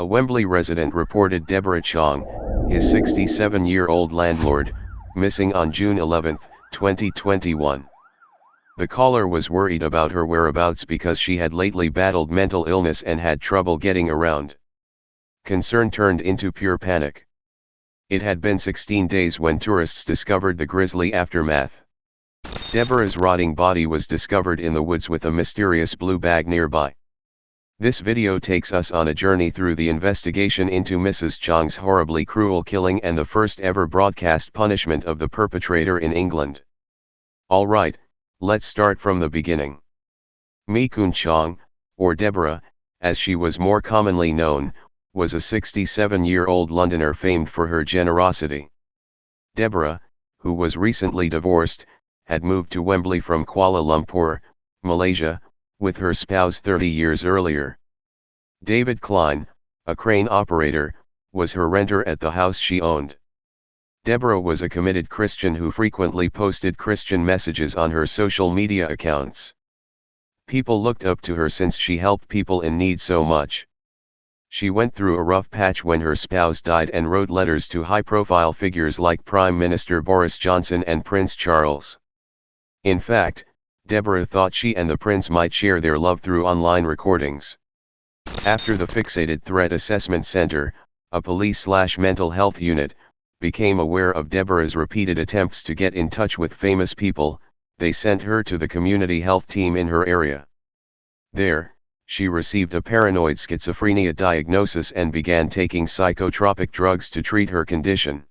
Wembley resident reported Deborah Chong, his 67-year-old landlord, missing on June 11, 2021. The caller was worried about her whereabouts because she had lately battled mental illness and had trouble getting around. Concern turned into pure panic. It had been 16 days when tourists discovered the grisly aftermath. Deborah's rotting body was discovered in the woods with a mysterious blue bag nearby. This video takes us on a journey through the investigation into Mrs. Chong's horribly cruel killing and the first ever broadcast punishment of the perpetrator in England. Alright, let's start from the beginning. Mi Kun Chong, or Deborah, as she was more commonly known, was a 67-year-old Londoner famed for her generosity. Deborah, who was recently divorced, had moved to Wembley from Kuala Lumpur, Malaysia, with her spouse 30 years earlier. David Klein, a crane operator, was her renter at the house she owned. Deborah was a committed Christian who frequently posted Christian messages on her social media accounts. People looked up to her since she helped people in need so much. She went through a rough patch when her spouse died and wrote letters to high-profile figures like Prime Minister Boris Johnson and Prince Charles. In fact, Deborah thought she and the prince might share their love through online recordings. After the Fixated Threat Assessment Center, a police/mental health unit, became aware of Deborah's repeated attempts to get in touch with famous people, they sent her to the community health team in her area. There, she received a paranoid schizophrenia diagnosis and began taking psychotropic drugs to treat her condition.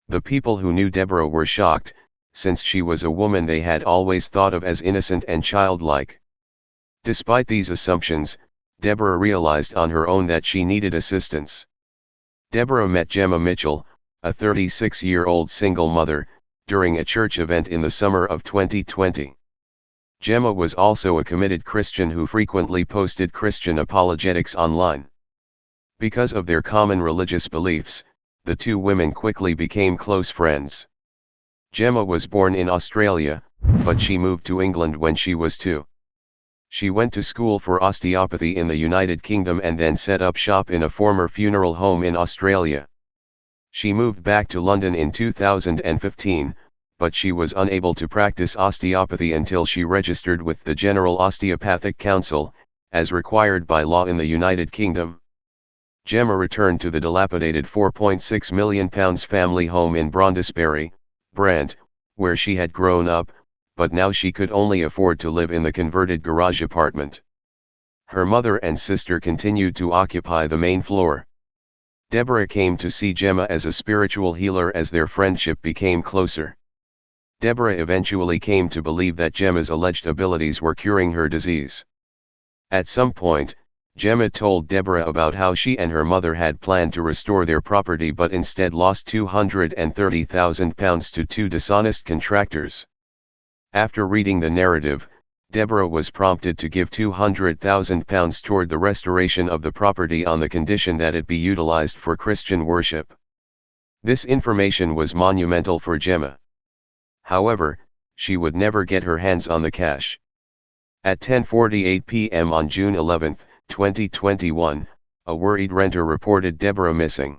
The people who knew Deborah were shocked, since she was a woman they had always thought of as innocent and childlike. Despite these assumptions, Deborah realized on her own that she needed assistance. Deborah met Jemma Mitchell, a 36-year-old single mother, during a church event in the summer of 2020. Jemma was also a committed Christian who frequently posted Christian apologetics online. Because of their common religious beliefs, the two women quickly became close friends. Jemma was born in Australia, but she moved to England when she was 2. She went to school for osteopathy in the United Kingdom and then set up shop in a former funeral home in Australia. She moved back to London in 2015, but she was unable to practice osteopathy until she registered with the General Osteopathic Council, as required by law in the United Kingdom. Jemma returned to the dilapidated £4.6 million family home in Brondesbury, Brent, where she had grown up, but now she could only afford to live in the converted garage apartment. Her mother and sister continued to occupy the main floor. Deborah came to see Jemma as a spiritual healer as their friendship became closer. Deborah eventually came to believe that Jemma's alleged abilities were curing her disease. At some point, Jemma told Deborah about how she and her mother had planned to restore their property but instead lost £230,000 to 2 dishonest contractors. After reading the narrative, Deborah was prompted to give £200,000 toward the restoration of the property on the condition that it be utilized for Christian worship. This information was monumental for Jemma. However, she would never get her hands on the cash. At 10:48 p.m. on June 11, 2021, a worried renter reported Deborah missing.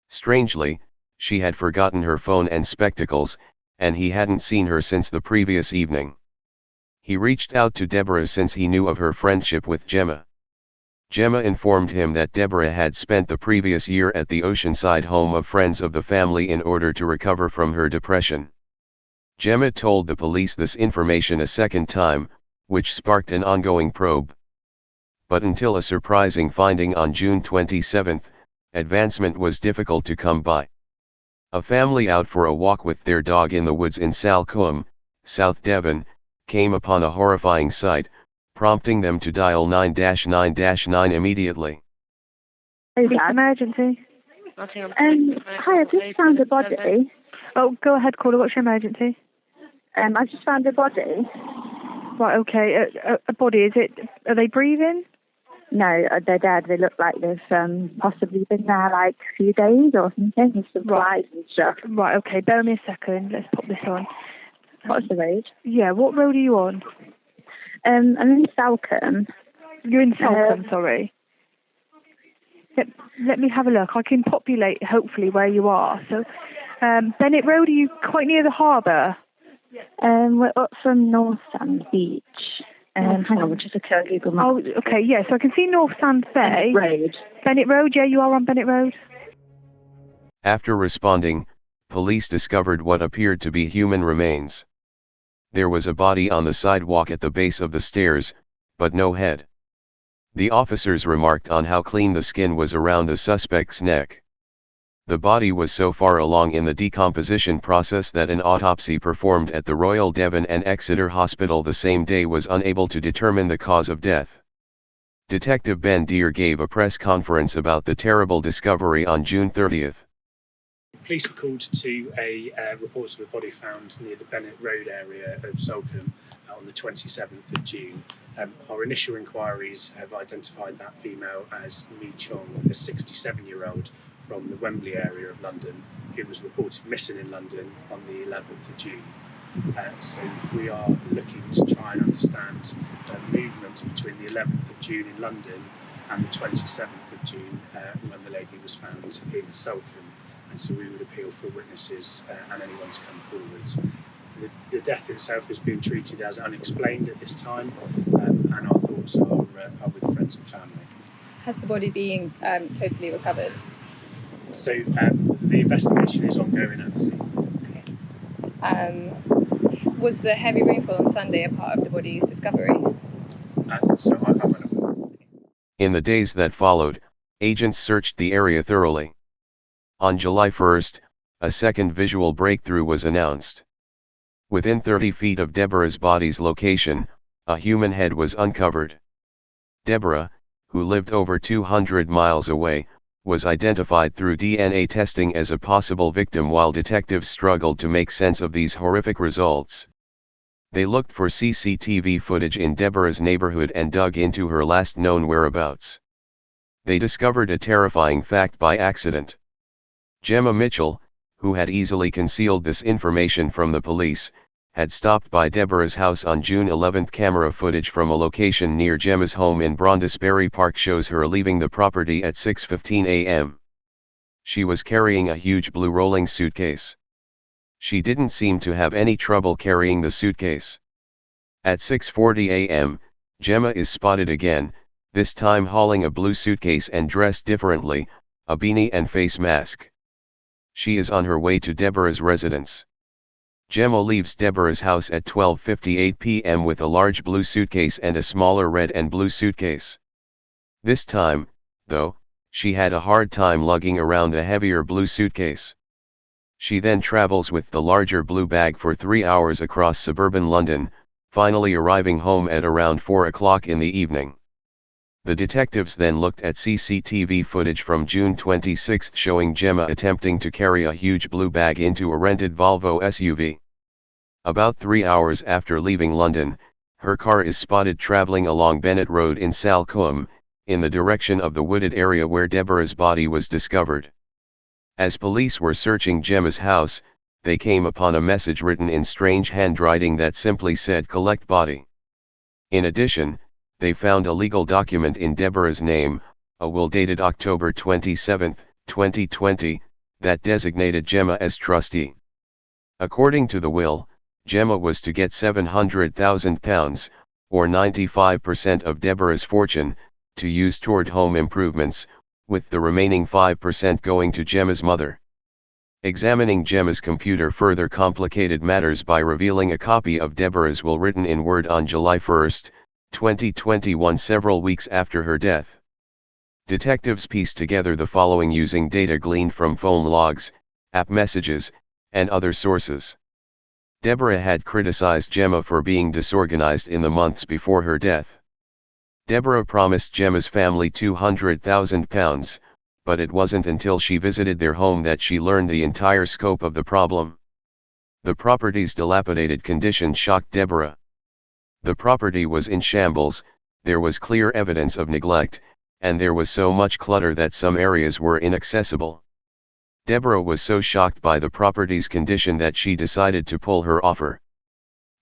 Strangely, she had forgotten her phone and spectacles, and he hadn't seen her since the previous evening. He reached out to Deborah since he knew of her friendship with Jemma. Jemma informed him that Deborah had spent the previous year at the Oceanside home of friends of the family in order to recover from her depression. Jemma told the police this information a second time, which sparked an ongoing probe. But until a surprising finding on June 27, advancement was difficult to come by. A family out for a walk with their dog in the woods in Salcombe, South Devon, came upon a horrifying sight, prompting them to dial 9-9-9 immediately. Emergency. Hi, I just found a body. Oh, go ahead, caller. What's your emergency? I just found a body. Right, okay. A body, is it? Are they breathing? No, they're dead. They look like they've possibly been there like a few days or something, with some flies and stuff. Right, okay. Bear me a second. Let's pop this on. What's the road? Yeah, what road are you on? I'm in Salcombe. You're in Salcombe, sorry. let me have a look. I can populate, hopefully, where you are. So, Bennett Road, are you quite near the harbour? We're up from North Sand Beach. Hang on, we'll just look at Google Maps. Oh, okay, yeah. So I can see North Sand Bay. Bennett Road, yeah, you are on Bennett Road. After responding, police discovered what appeared to be human remains. There was a body on the sidewalk at the base of the stairs, but no head. The officers remarked on how clean the skin was around the suspect's neck. The body was so far along in the decomposition process that an autopsy performed at the Royal Devon and Exeter Hospital the same day was unable to determine the cause of death. Detective Ben Deere gave a press conference about the terrible discovery on June 30th. Police were called to a report of a body found near the Bennett Road area of Salcombe on the 27th of June. Our initial inquiries have identified that female as Mi Chong, a 67-year-old from the Wembley area of London, who was reported missing in London on the 11th of June. So we are looking to try and understand movement between the 11th of June in London and the 27th of June when the lady was found in Salcombe. And so we would appeal for witnesses and anyone to come forward. The death itself has been treated as unexplained at this time, and our thoughts are with friends and family. Has the body been totally recovered? So the investigation is ongoing at the scene. Okay. Was the heavy rainfall on Sunday a part of the body's discovery? So I'm unaware. In the days that followed, agents searched the area thoroughly. On July 1st, a second visual breakthrough was announced. Within 30 feet of Deborah's body's location, a human head was uncovered. Deborah, who lived over 200 miles away, was identified through DNA testing as a possible victim while detectives struggled to make sense of these horrific results. They looked for CCTV footage in Deborah's neighborhood and dug into her last known whereabouts. They discovered a terrifying fact by accident. Jemma Mitchell, who had easily concealed this information from the police, had stopped by Deborah's house on June 11. Camera footage from a location near Jemma's home in Brondesbury Park shows her leaving the property at 6:15 a.m. She was carrying a huge blue rolling suitcase. She didn't seem to have any trouble carrying the suitcase. At 6:40 a.m., Jemma is spotted again, this time hauling a blue suitcase and dressed differently, a beanie and face mask. She is on her way to Deborah's residence. Jemma leaves Deborah's house at 12:58 p.m. with a large blue suitcase and a smaller red and blue suitcase. This time, though, she had a hard time lugging around the heavier blue suitcase. She then travels with the larger blue bag for 3 hours across suburban London, finally arriving home at around 4 o'clock in the evening. The detectives then looked at CCTV footage from June 26 showing Jemma attempting to carry a huge blue bag into a rented Volvo SUV. About 3 hours after leaving London, her car is spotted travelling along Bennett Road in Salcombe, in the direction of the wooded area where Deborah's body was discovered. As police were searching Jemma's house, they came upon a message written in strange handwriting that simply said "Collect body." In addition, they found a legal document in Deborah's name, a will dated October 27, 2020, that designated Jemma as trustee. According to the will, Jemma was to get £700,000, or 95% of Deborah's fortune, to use toward home improvements, with the remaining 5% going to Jemma's mother. Examining Jemma's computer further complicated matters by revealing a copy of Deborah's will written in Word on July 1, 2021, several weeks after her death. Detectives pieced together the following using data gleaned from phone logs, app messages, and other sources. Deborah had criticized Jemma for being disorganized in the months before her death. Deborah promised Jemma's family £200,000, but it wasn't until she visited their home that she learned the entire scope of the problem. The property's dilapidated condition shocked Deborah. The property was in shambles, there was clear evidence of neglect, and there was so much clutter that some areas were inaccessible. Deborah was so shocked by the property's condition that she decided to pull her offer.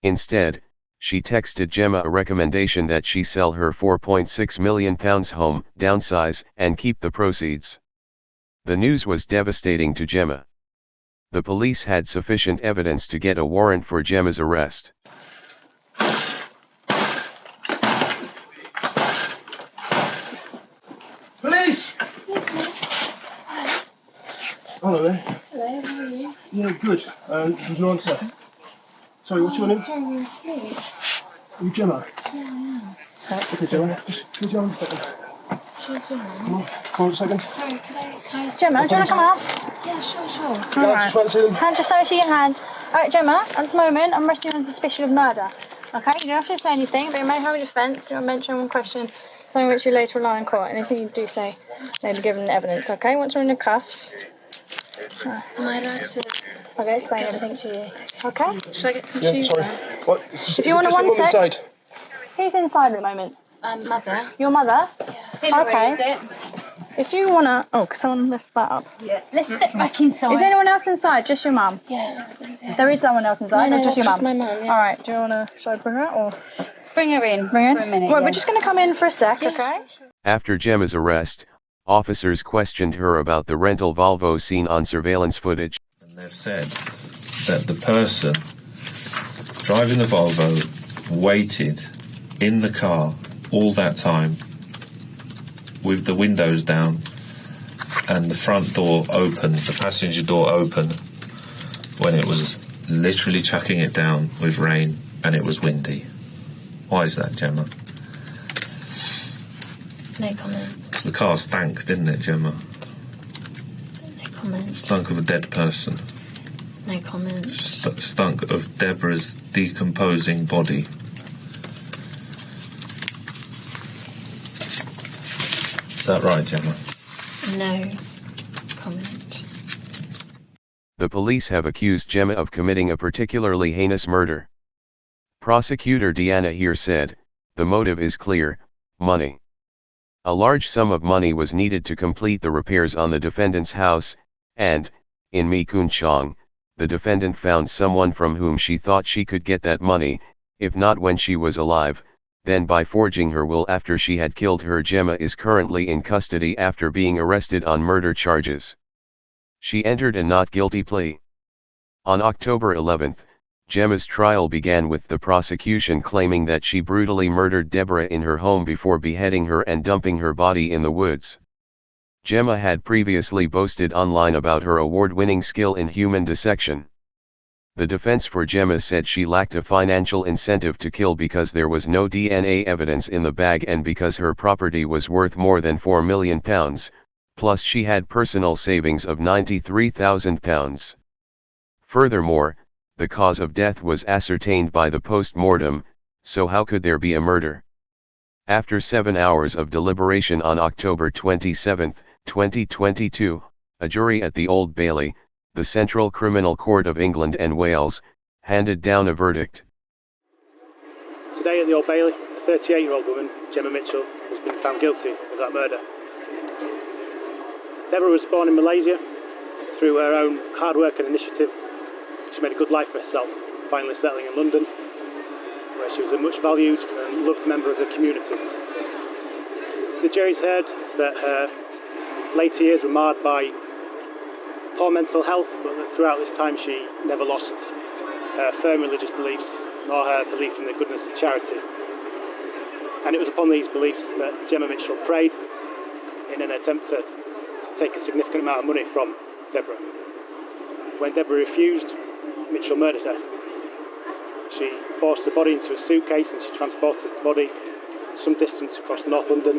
Instead, she texted Jemma a recommendation that she sell her £4.6 million home, downsize, and keep the proceeds. The news was devastating to Jemma. The police had sufficient evidence to get a warrant for Jemma's arrest. Police! Excuse me. Hello there. Hello, how are you? Yeah, good. There's no answer. Sorry, what's your name? Sorry, we were asleep. Are you Jemma? Yeah, I am. Okay, Jemma. Just could you hold a second? Sure, Come on, come on a second. Sorry, can I ask Gemma, do you want to come up? Yeah, sure. Yeah, I just want to see them. Hand just so your hands. Alright, Gemma, at this moment, I'm arresting you on suspicion of murder. Okay, you don't have to say anything, but you may have a defence if you want to mention one question, something which you later rely in court. Anything you do say may be given evidence, okay? Once we're in the cuffs. Am I allowed to? I'll go explain everything to you. Okay? Should I get some Yeah, shoes sorry. then? What? If you want to one sec. Inside? Who's inside at the moment? Mother. Your mother? Yeah. Okay. Is it? If you want to... Oh, someone lift that up. Yeah. Let's step back inside. Is anyone else inside? Just your mum? Yeah. There is someone else inside, No, or just your that's mum? just my mum, yeah. Alright, do you want to... Should I bring her out, or... Bring her in. Bring her in? For a minute. Right, yeah. we're just going to come in for a sec, okay? After Jemma's arrest, officers questioned her about the rental Volvo seen on surveillance footage. And they've said that the person driving the Volvo waited in the car all that time with the windows down and the front door open, the passenger door open, when it was literally chucking it down with rain and it was windy. Why is that, Jemma? No comment. The car stank, didn't it, Jemma? No comment. Stunk of a dead person. No comment. Stunk of Deborah's decomposing body. Is that right, Jemma? No comment. The police have accused Jemma of committing a particularly heinous murder. Prosecutor Deanna here said, the motive is clear, money. A large sum of money was needed to complete the repairs on the defendant's house, and, in Mi Kun Chong, the defendant found someone from whom she thought she could get that money, if not when she was alive, then by forging her will after she had killed her. Jemma is currently in custody after being arrested on murder charges. She entered a not guilty plea. On October 11, Jemma's trial began with the prosecution claiming that she brutally murdered Deborah in her home before beheading her and dumping her body in the woods. Jemma had previously boasted online about her award-winning skill in human dissection. The defense for Jemma said she lacked a financial incentive to kill because there was no DNA evidence in the bag and because her property was worth more than £4 million, plus she had personal savings of £93,000. Furthermore, the cause of death was ascertained by the post-mortem, so how could there be a murder? After 7 hours of deliberation on October 27, 2022, a jury at the Old Bailey, the Central Criminal Court of England and Wales, handed down a verdict. Today at the Old Bailey, a 38-year-old woman, Jemma Mitchell, has been found guilty of that murder. Deborah was born in Malaysia. Through her own hard work and initiative, she made a good life for herself, finally settling in London, where she was a much valued and loved member of the community. The jury's heard that her later years were marred by poor mental health, but that throughout this time she never lost her firm religious beliefs, nor her belief in the goodness of charity. And it was upon these beliefs that Jemma Mitchell prayed in an attempt to take a significant amount of money from Deborah. When Deborah refused, Mitchell murdered her. She forced the body into a suitcase and she transported the body some distance across North London,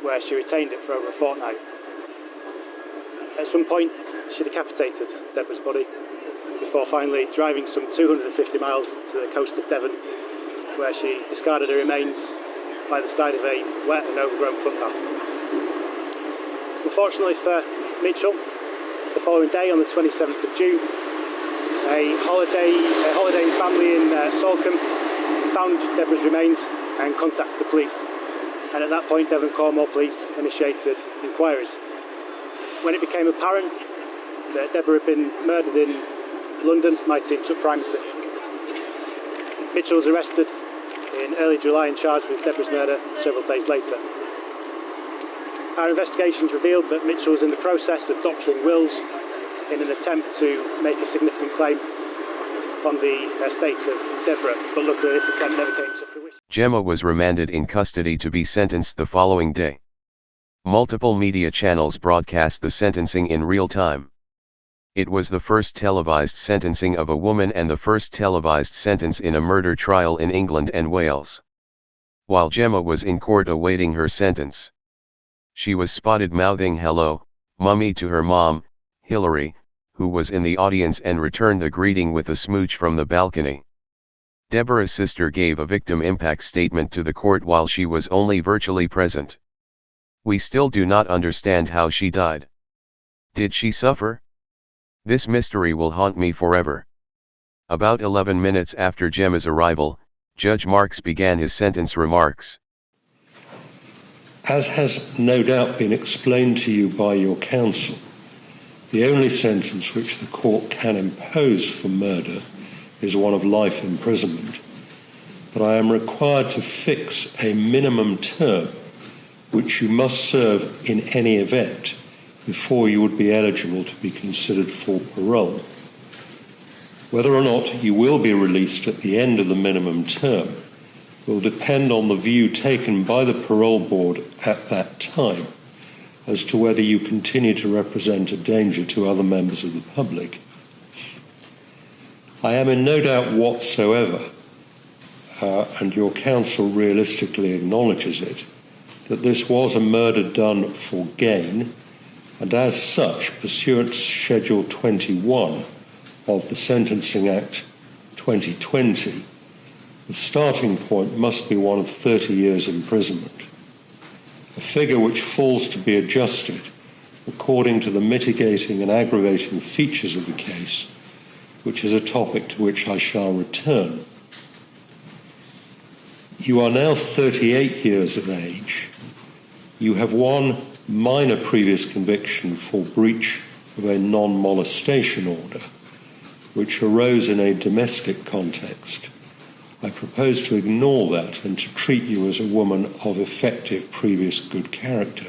where she retained it for over a fortnight. At some point, she decapitated Deborah's body before finally driving some 250 miles to the coast of Devon, where she discarded her remains by the side of a wet and overgrown footpath. Unfortunately for Mitchell, the following day, on the 27th of June, a holidaying family in Salcombe found Deborah's remains and contacted the police. And at that point, Devon Cornwall Police initiated inquiries. When it became apparent that Deborah had been murdered in London, my team took primacy. Mitchell was arrested in early July and charged with Deborah's murder several days later. Our investigations revealed that Mitchell was in the process of doctoring wills in an attempt to make a significant claim on the estate of Deborah, but luckily this attempt never came to fruition. Jemma was remanded in custody to be sentenced the following day. Multiple media channels broadcast the sentencing in real time. It was the first televised sentencing of a woman and the first televised sentence in a murder trial in England and Wales. While Jemma was in court awaiting her sentence, she was spotted mouthing "Hello, Mummy" to her mom, Hilary, who was in the audience and returned the greeting with a smooch from the balcony. Deborah's sister gave a victim impact statement to the court while she was only virtually present. "We still do not understand how she died. Did she suffer? This mystery will haunt me forever." About 11 minutes after Jemma's arrival, Judge Marks began his sentence remarks. As has no doubt been explained to you by your counsel, the only sentence which the court can impose for murder is one of life imprisonment, but I am required to fix a minimum term which you must serve in any event before you would be eligible to be considered for parole. Whether or not you will be released at the end of the minimum term will depend on the view taken by the parole board at that time as to whether you continue to represent a danger to other members of the public. I am in no doubt whatsoever, and your counsel realistically acknowledges it, that this was a murder done for gain, and as such, pursuant to Schedule 21 of the Sentencing Act 2020, the starting point must be one of 30 years imprisonment, a figure which falls to be adjusted according to the mitigating and aggravating features of the case, which is a topic to which I shall return. You are now 38 years of age. You have one minor previous conviction for breach of a non-molestation order, which arose in a domestic context. I propose to ignore that and to treat you as a woman of effective previous good character.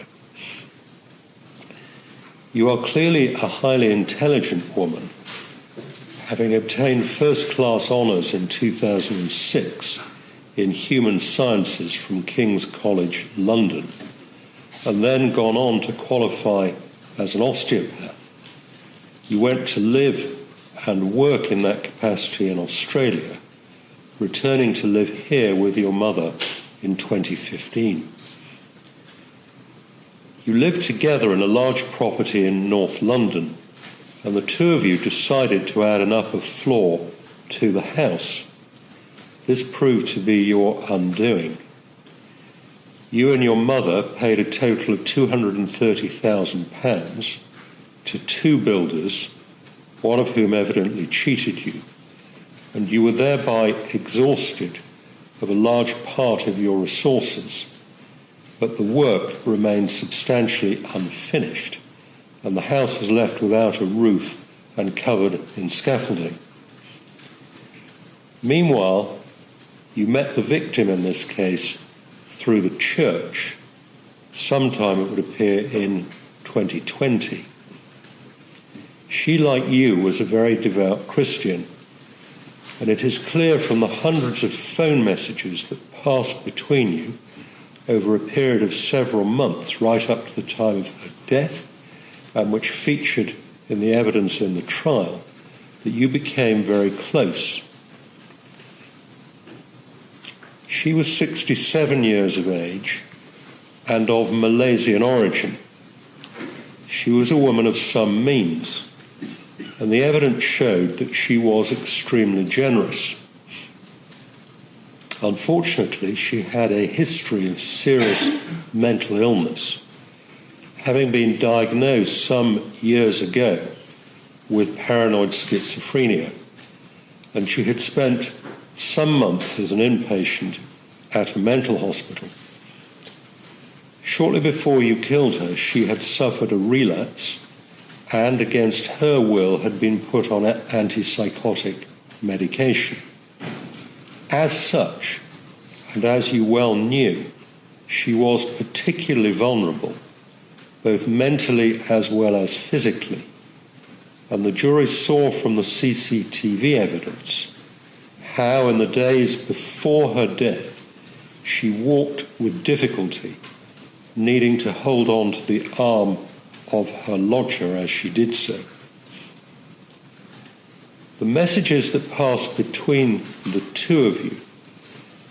You are clearly a highly intelligent woman, having obtained first-class honours in 2006 in human sciences from King's College, London, and then gone on to qualify as an osteopath. You went to live and work in that capacity in Australia, returning to live here with your mother in 2015. You lived together in a large property in North London, and the two of you decided to add an upper floor to the house. This proved to be your undoing. You and your mother paid a total of £230,000 to two builders, one of whom evidently cheated you, and you were thereby exhausted of a large part of your resources, but the work remained substantially unfinished, and the house was left without a roof and covered in scaffolding. Meanwhile, you met the victim in this case through the church, sometime it would appear in 2020. She, like you, was a very devout Christian, and it is clear from the hundreds of phone messages that passed between you over a period of several months right up to the time of her death, and which featured in the evidence in the trial, that you became very close. She was 67 years of age and of Malaysian origin. She was a woman of some means, and the evidence showed that she was extremely generous. Unfortunately, she had a history of serious mental illness, having been diagnosed some years ago with paranoid schizophrenia, and she had spent some months as an inpatient at a mental hospital. Shortly before you killed her, she had suffered a relapse and, against her will, had been put on antipsychotic medication. As such, and as you well knew, she was particularly vulnerable, both mentally as well as physically, and the jury saw from the CCTV evidence how in the days before her death she walked with difficulty, needing to hold on to the arm of her lodger as she did so. The messages that passed between the two of you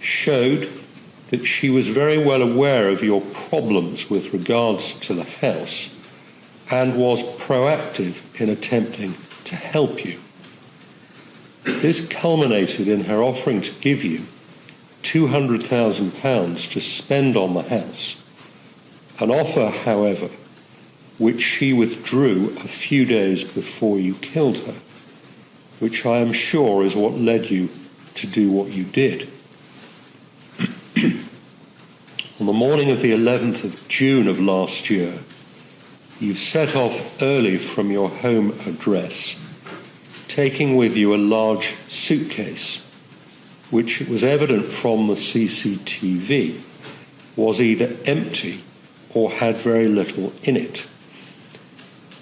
showed that she was very well aware of your problems with regards to the house and was proactive in attempting to help you. This culminated in her offering to give you £200,000 to spend on the house, an offer, however, which she withdrew a few days before you killed her, which I am sure is what led you to do what you did. On the morning of the 11th of June of last year, you set off early from your home address, taking with you a large suitcase, which it was evident from the CCTV was either empty or had very little in it.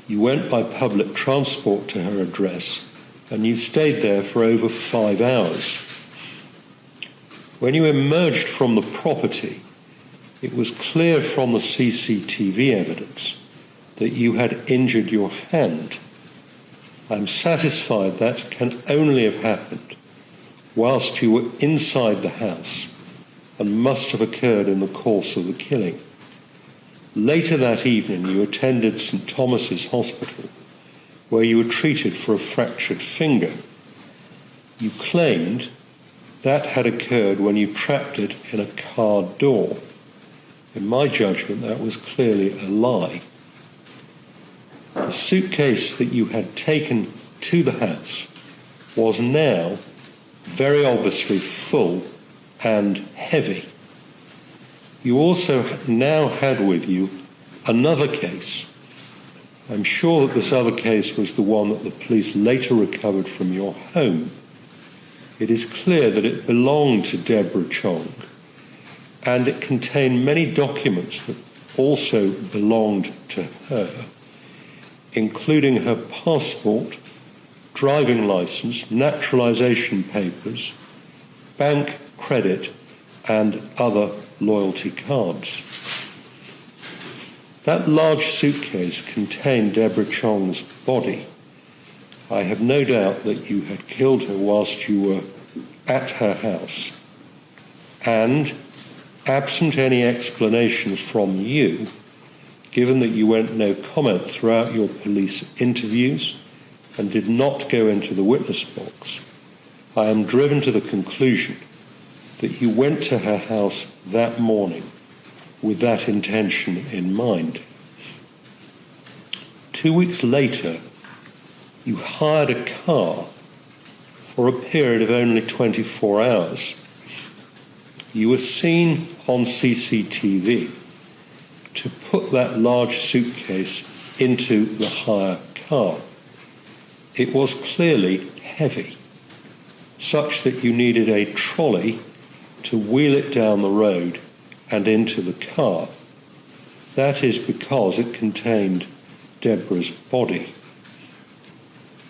You went by public transport to her address and you stayed there for over 5 hours. When you emerged from the property, it was clear from the CCTV evidence that you had injured your hand. I'm satisfied that can only have happened whilst you were inside the house and must have occurred in the course of the killing. Later that evening, you attended St. Thomas's Hospital, where you were treated for a fractured finger. You claimed that had occurred when you trapped it in a car door. In my judgment, that was clearly a lie. The suitcase that you had taken to the house was now very obviously full and heavy. You also now had with you another case. I'm sure that this other case was the one that the police later recovered from your home. It is clear that it belonged to Deborah Chong, and it contained many documents that also belonged to her, including her passport, driving license, naturalization papers, bank credit, and other loyalty cards. That large suitcase contained Deborah Chong's body. I have no doubt that you had killed her whilst you were at her house, and absent any explanation from you, given that you went no comment throughout your police interviews and did not go into the witness box, I am driven to the conclusion that you went to her house that morning with that intention in mind. 2 weeks later, you hired a car for a period of only 24 hours. You were seen on CCTV to put that large suitcase into the hire car. It was clearly heavy, such that you needed a trolley to wheel it down the road and into the car. That is because it contained Deborah's body.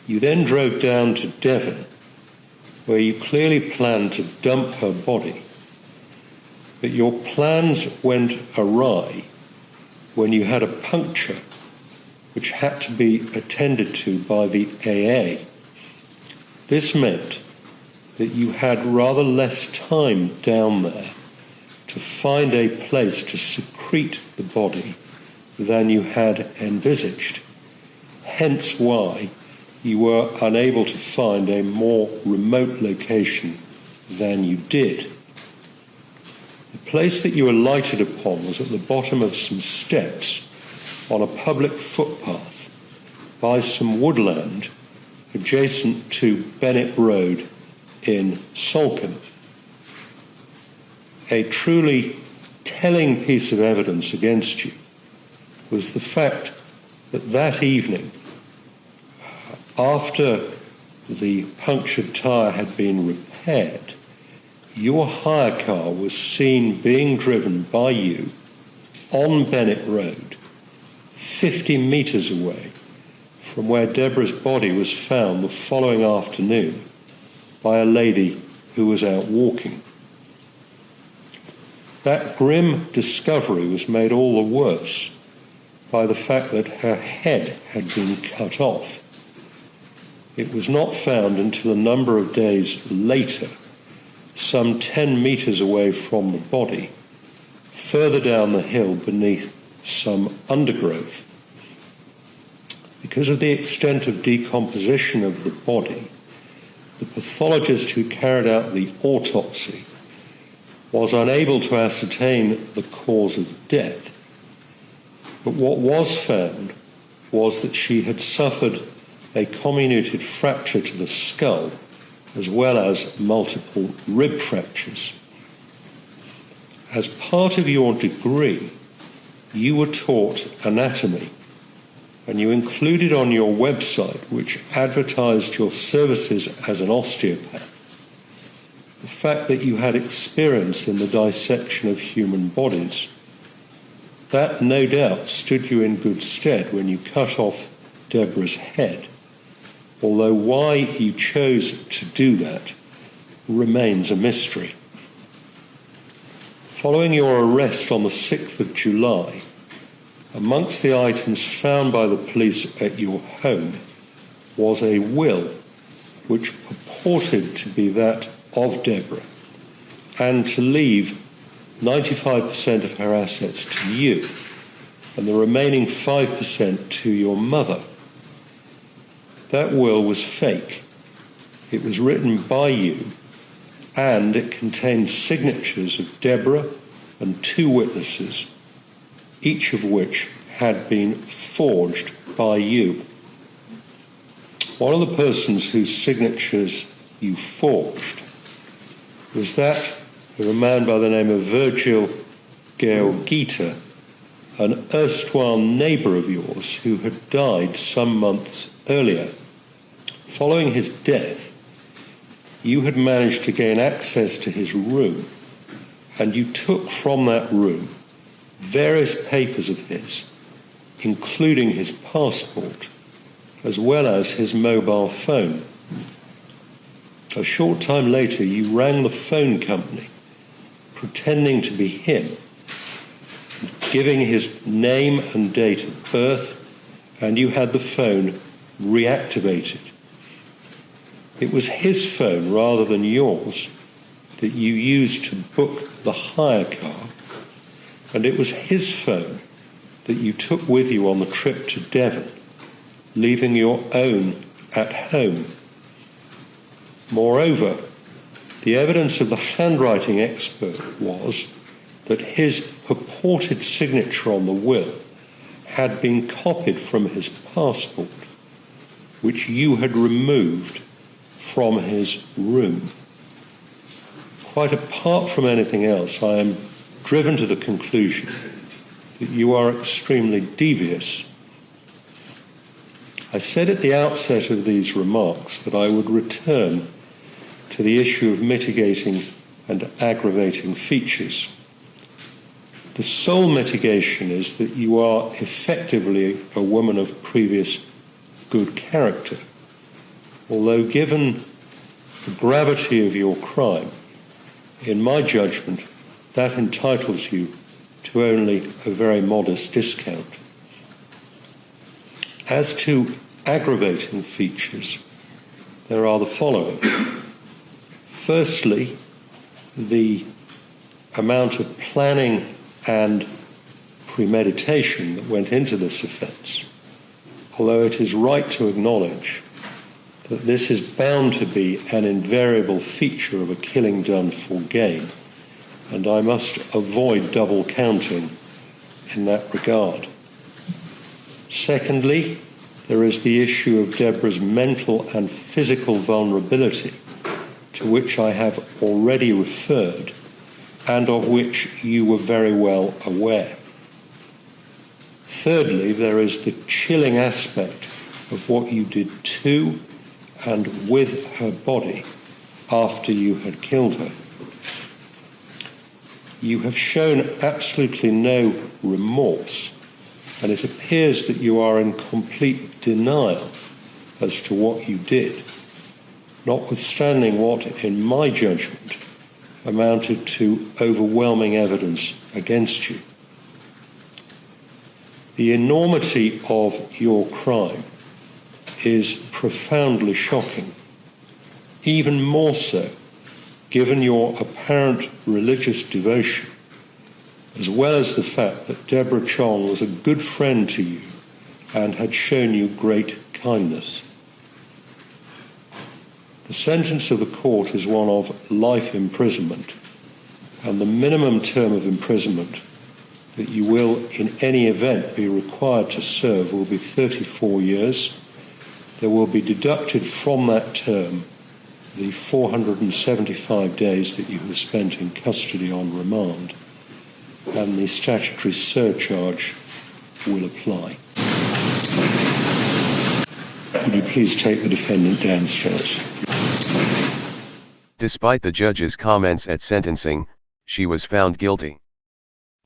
You then drove down to Devon, where you clearly planned to dump her body. But your plans went awry when you had a puncture which had to be attended to by the AA. This meant that you had rather less time down there to find a place to secrete the body than you had envisaged, hence why you were unable to find a more remote location than you did. The place that you alighted upon was at the bottom of some steps on a public footpath by some woodland adjacent to Bennett Road in Salcombe. A truly telling piece of evidence against you was the fact that that evening, after the punctured tyre had been repaired, your hire car was seen being driven by you on Bennett Road, 50 metres away from where Deborah's body was found the following afternoon by a lady who was out walking. That grim discovery was made all the worse by the fact that her head had been cut off. It was not found until a number of days later, some 10 metres away from the body, further down the hill beneath some undergrowth. Because of the extent of decomposition of the body, the pathologist who carried out the autopsy was unable to ascertain the cause of death. But what was found was that she had suffered a comminuted fracture to the skull, as well as multiple rib fractures. As part of your degree, you were taught anatomy, and you included on your website, which advertised your services as an osteopath, the fact that you had experience in the dissection of human bodies. That no doubt stood you in good stead when you cut off Deborah's head, although why you chose to do that remains a mystery. Following your arrest on the 6th of July, amongst the items found by the police at your home was a will which purported to be that of Deborah and to leave 95% of her assets to you and the remaining 5% to your mother. That will was fake. It was written by you and it contained signatures of Deborah and 2 witnesses, each of which had been forged by you. One of the persons whose signatures you forged was that of a man by the name of Virgil Georgita, an erstwhile neighbour of yours who had died some months earlier. Following his death, you had managed to gain access to his room, and you took from that room various papers of his, including his passport, as well as his mobile phone. A short time later, you rang the phone company, pretending to be him, giving his name and date of birth, and you had the phone reactivated. It was his phone rather than yours that you used to book the hire car, and it was his phone that you took with you on the trip to Devon, leaving your own at home. Moreover, the evidence of the handwriting expert was that his purported signature on the will had been copied from his passport, which you had removed from his room. Quite apart from anything else, I am driven to the conclusion that you are extremely devious. I said at the outset of these remarks that I would return to the issue of mitigating and aggravating features. The sole mitigation is that you are effectively a woman of previous good character, although given the gravity of your crime, in my judgment, that entitles you to only a very modest discount. As to aggravating features, there are the following. Firstly, the amount of planning and premeditation that went into this offence, although it is right to acknowledge that this is bound to be an invariable feature of a killing done for gain, and I must avoid double counting in that regard. Secondly, there is the issue of Deborah's mental and physical vulnerability, to which I have already referred, and of which you were very well aware. Thirdly, there is the chilling aspect of what you did to and with her body after you had killed her. you have shown absolutely no remorse, and it appears that you are in complete denial as to what you did, notwithstanding what, in my judgment, amounted to overwhelming evidence against you. The enormity of your crime is profoundly shocking, even more so given your apparent religious devotion, as well as the fact that Deborah Chong was a good friend to you and had shown you great kindness. The sentence of the court is one of life imprisonment, and the minimum term of imprisonment that you will in any event be required to serve will be 34 years. There will be deducted from that term the 475 days that you have spent in custody on remand, and the statutory surcharge will apply. Would you please take the defendant downstairs? Despite the judge's comments at sentencing, she was found guilty.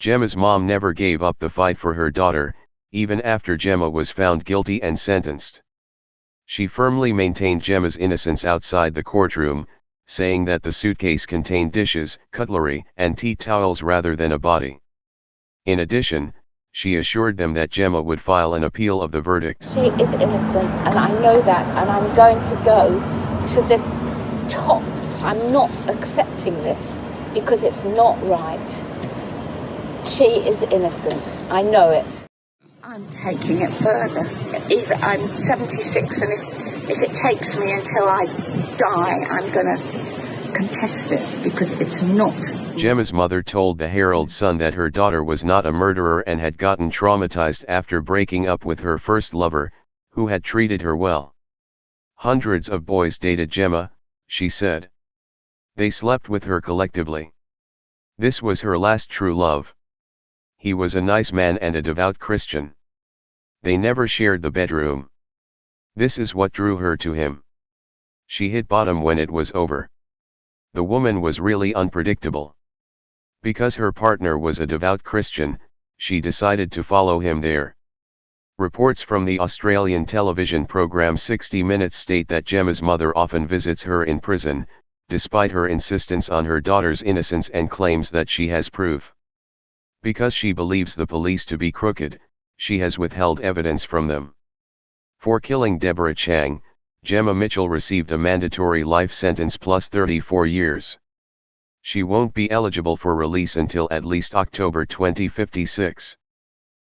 Jemma's mom never gave up the fight for her daughter, even after Jemma was found guilty and sentenced. She firmly maintained Jemma's innocence outside the courtroom, saying that the suitcase contained dishes, cutlery, and tea towels rather than a body. In addition, she assured them that Jemma would file an appeal of the verdict. She is innocent, and I know that, and I'm going to go to the top. I'm not accepting this because it's not right. She is innocent. I know it. I'm taking it further. Either I'm 76, and if it takes me until I die, I'm going to contest it because it's not. Jemma's mother told the Herald Sun that her daughter was not a murderer and had gotten traumatized after breaking up with her first lover, who had treated her well. Hundreds of boys dated Jemma, she said. They slept with her collectively. This was her last true love. He was a nice man and a devout Christian. They never shared the bedroom. This is what drew her to him. She hit bottom when it was over. The woman was really unpredictable. Because her partner was a devout Christian, she decided to follow him there. Reports from the Australian television program 60 Minutes state that Jemma's mother often visits her in prison, despite her insistence on her daughter's innocence and claims that she has proof. Because she believes the police to be crooked, she has withheld evidence from them. For killing Deborah Chang, Jemma Mitchell received a mandatory life sentence plus 34 years. She won't be eligible for release until at least October 2056.